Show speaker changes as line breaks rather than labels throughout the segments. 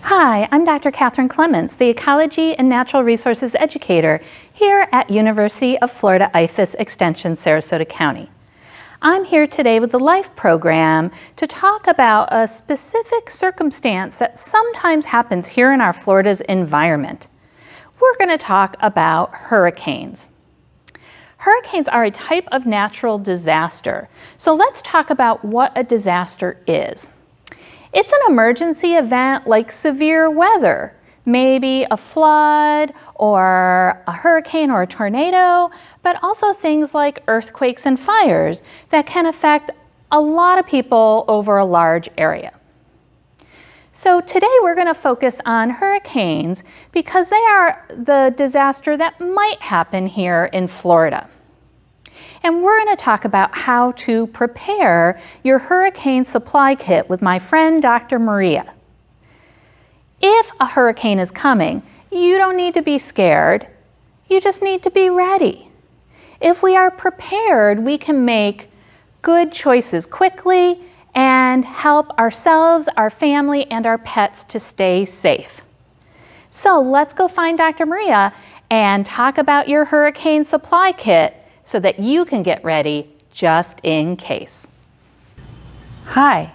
Hi, I'm Dr. Catherine Clements, the Ecology and Natural Resources Educator here at University of Florida IFAS Extension, Sarasota County. I'm here today with the LIFE program to talk about a specific circumstance that sometimes happens here in our Florida's environment. We're going to talk about hurricanes. Hurricanes are a type of natural disaster. So let's talk about what a disaster is. It's an emergency event like severe weather, maybe a flood or a hurricane or a tornado, but also things like earthquakes and fires that can affect a lot of people over a large area. So today we're going to focus on hurricanes because they are the disaster that might happen here in Florida. And we're going to talk about how to prepare your hurricane supply kit with my friend Dr. Maria. If a hurricane is coming, you don't need to be scared. You just need to be ready. If we are prepared, we can make good choices quickly and help ourselves, our family, and our pets to stay safe. So let's go find Dr. Maria and talk about your hurricane supply kit so that you can get ready just in case.
Hi,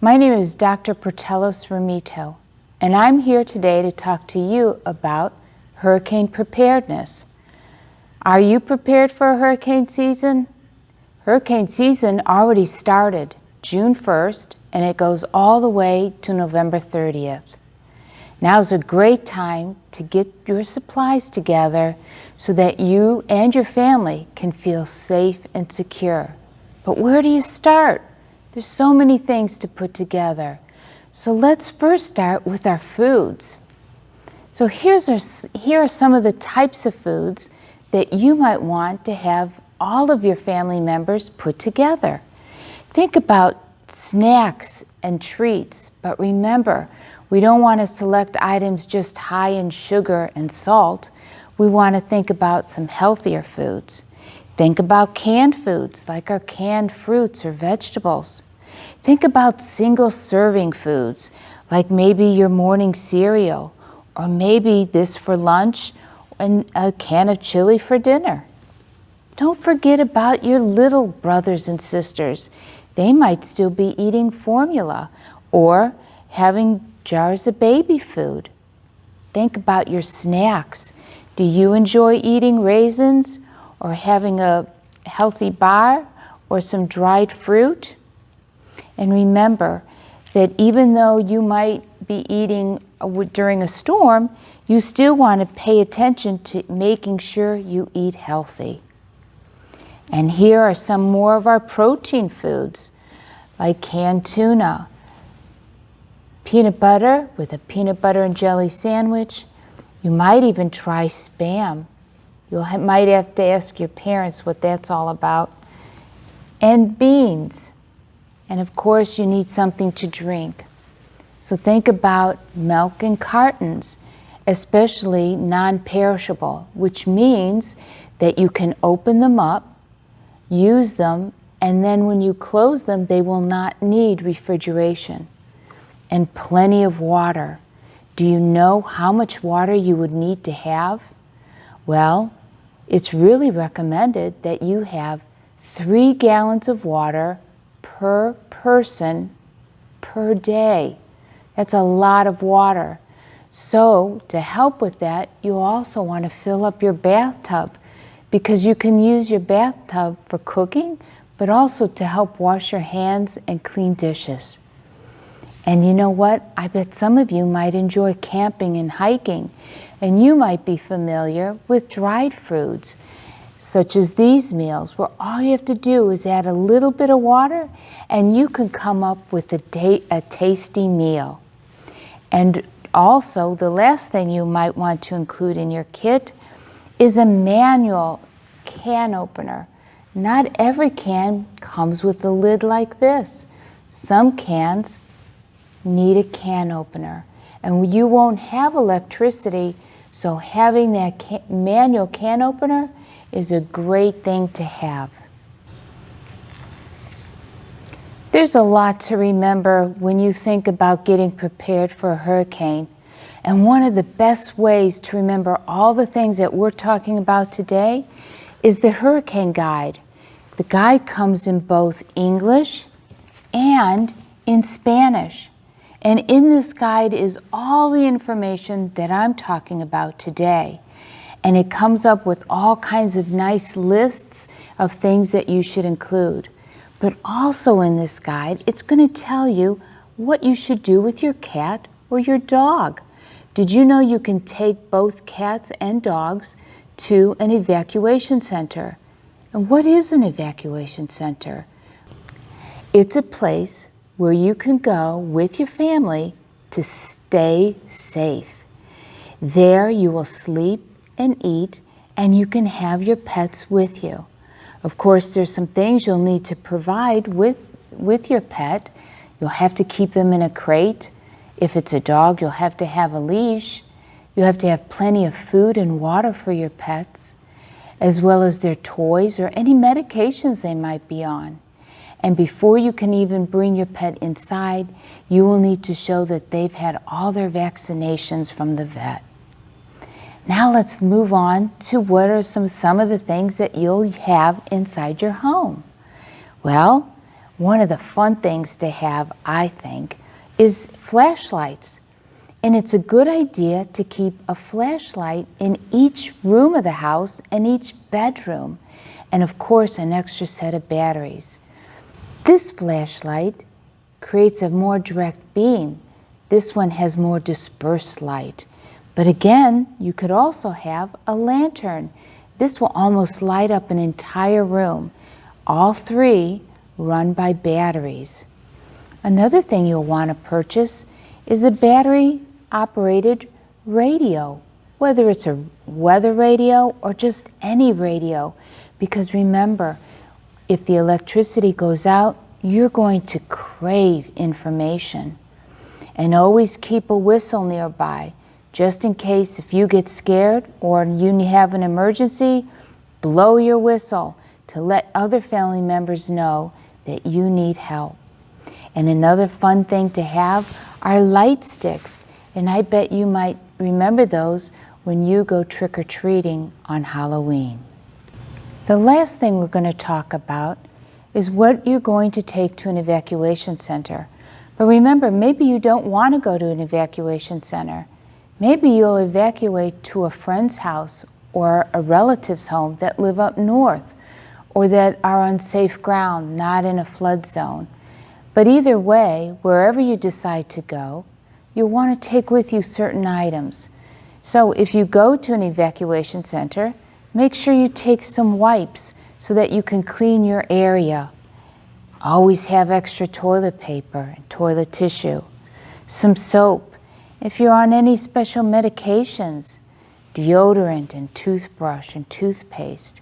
my name is Dr. Portelos Ramito, and I'm here today to talk to you about hurricane preparedness. Are you prepared for a hurricane season? Hurricane season already started June 1st, and it goes all the way to November 30th. Now's a great time to get your supplies together so that you and your family can feel safe and secure. But where do you start? There's so many things to put together. So let's first start with our foods. So here are some of the types of foods that you might want to have all of your family members put together. Think about snacks and treats, but remember, we don't want to select items just high in sugar and salt. We want to think about some healthier foods. Think about canned foods like our canned fruits or vegetables. Think about single serving foods like maybe your morning cereal, or maybe this for lunch and a can of chili for dinner. Don't forget about your little brothers and sisters. They might still be eating formula or having jars of baby food. Think about your snacks. Do you enjoy eating raisins or having a healthy bar or some dried fruit? And remember that even though you might be eating during a storm, you still want to pay attention to making sure you eat healthy. And here are some more of our protein foods, like canned tuna, peanut butter with a peanut butter and jelly sandwich. You might even try Spam. You might have to ask your parents what that's all about. And beans. And of course, you need something to drink. So think about milk in cartons, especially non-perishable, which means that you can open them up, use them, and then when you close them, they will not need refrigeration. And plenty of water. Do you know how much water you would need to have? Well, it's really recommended that you have 3 gallons of water per person per day. That's a lot of water. So to help with that, you also want to fill up your bathtub, because you can use your bathtub for cooking, but also to help wash your hands and clean dishes. And you know what? I bet some of you might enjoy camping and hiking, and you might be familiar with dried foods, such as these meals, where all you have to do is add a little bit of water, and you can come up with a tasty meal. And also, the last thing you might want to include in your kit is a manual can opener. Not every can comes with a lid like this. Some cans need a can opener, and you won't have electricity, so having that manual can opener is a great thing to have. There's a lot to remember when you think about getting prepared for a hurricane. And one of the best ways to remember all the things that we're talking about today is the hurricane guide. The guide comes in both English and in Spanish. And in this guide is all the information that I'm talking about today. And it comes up with all kinds of nice lists of things that you should include. But also in this guide, it's going to tell you what you should do with your cat or your dog. Did you know you can take both cats and dogs to an evacuation center? And what is an evacuation center? It's a place where you can go with your family to stay safe. There you will sleep and eat, and you can have your pets with you. Of course, there's some things you'll need to provide with your pet. You'll have to keep them in a crate. If it's a dog, you'll have to have a leash. You have to have plenty of food and water for your pets, as well as their toys or any medications they might be on. And before you can even bring your pet inside, you will need to show that they've had all their vaccinations from the vet. Now let's move on to what are some of the things that you'll have inside your home. Well, one of the fun things to have, I think, is flashlights. And it's a good idea to keep a flashlight in each room of the house and each bedroom. And of course, an extra set of batteries. This flashlight creates a more direct beam. This one has more dispersed light. But again, you could also have a lantern. This will almost light up an entire room. All three run by batteries. Another thing you'll want to purchase is a battery-operated radio, whether it's a weather radio or just any radio. Because remember, if the electricity goes out, you're going to crave information. And always keep a whistle nearby. Just in case if you get scared or you have an emergency, blow your whistle to let other family members know that you need help. And another fun thing to have are light sticks. And I bet you might remember those when you go trick-or-treating on Halloween. The last thing we're going to talk about is what you're going to take to an evacuation center. But remember, maybe you don't want to go to an evacuation center. Maybe you'll evacuate to a friend's house or a relative's home that live up north or that are on safe ground, not in a flood zone. But either way, wherever you decide to go, you'll want to take with you certain items. So if you go to an evacuation center, make sure you take some wipes so that you can clean your area. Always have extra toilet paper and toilet tissue, some soap. If you're on any special medications, deodorant and toothbrush and toothpaste.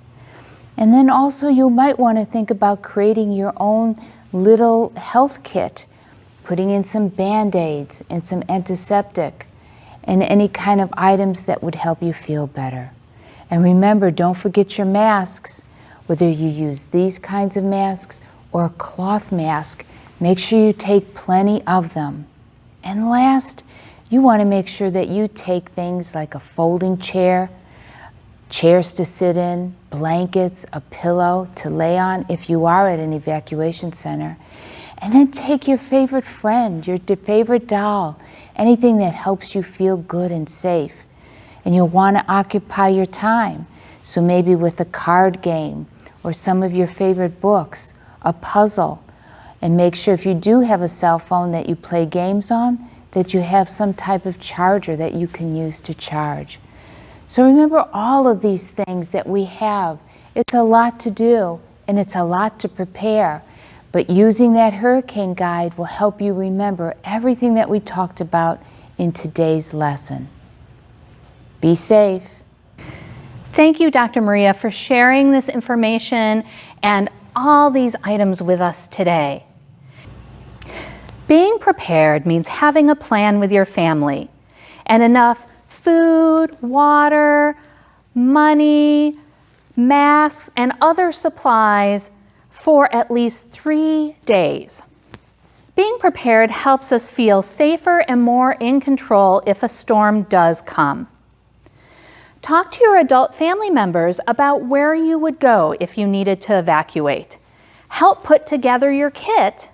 And then also you might want to think about creating your own little health kit, putting in some Band-Aids and some antiseptic and any kind of items that would help you feel better. And remember, don't forget your masks. Whether you use these kinds of masks or a cloth mask, make sure you take plenty of them. And last, you want to make sure that you take things like a folding chair, chairs to sit in, blankets, a pillow to lay on if you are at an evacuation center. And then take your favorite friend, your favorite doll, anything that helps you feel good and safe. And you'll want to occupy your time. So maybe with a card game or some of your favorite books, a puzzle. And make sure if you do have a cell phone that you play games on, that you have some type of charger that you can use to charge. So remember all of these things that we have. It's a lot to do and it's a lot to prepare, but using that hurricane guide will help you remember everything that we talked about in today's lesson. Be safe.
Thank you, Dr. Maria, for sharing this information and all these items with us today. Being prepared means having a plan with your family and enough food, water, money, masks, and other supplies for at least 3 days. Being prepared helps us feel safer and more in control if a storm does come. Talk to your adult family members about where you would go if you needed to evacuate. Help put together your kit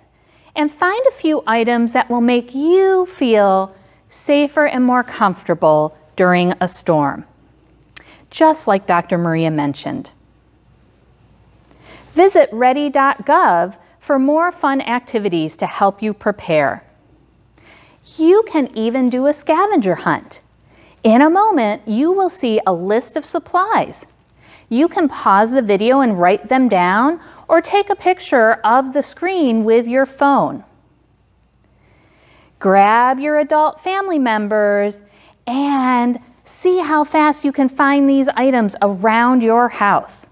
and find a few items that will make you feel safer and more comfortable during a storm, just like Dr. Maria mentioned. Visit ready.gov for more fun activities to help you prepare. You can even do a scavenger hunt. In a moment, you will see a list of supplies. You can pause the video and write them down or take a picture of the screen with your phone. Grab your adult family members and see how fast you can find these items around your house.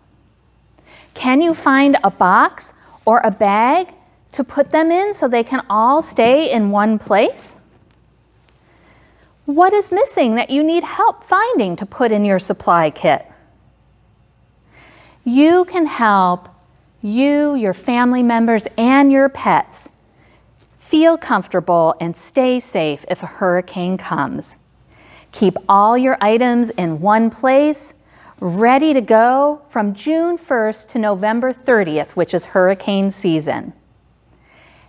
Can you find a box or a bag to put them in so they can all stay in one place? What is missing that you need help finding to put in your supply kit? You can help you, your family members, and your pets feel comfortable and stay safe if a hurricane comes. Keep all your items in one place, ready to go from June 1st to November 30th, which is hurricane season.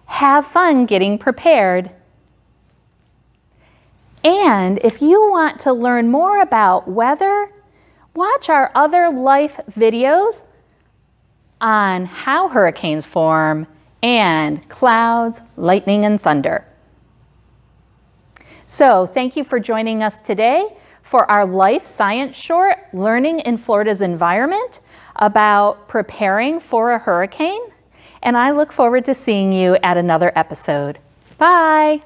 Have fun getting prepared. And if you want to learn more about weather, watch our other life videos on how hurricanes form and clouds, lightning, and thunder. So thank you for joining us today for our Life Science Short, Learning in Florida's Environment, about preparing for a hurricane. And I look forward to seeing you at another episode. Bye.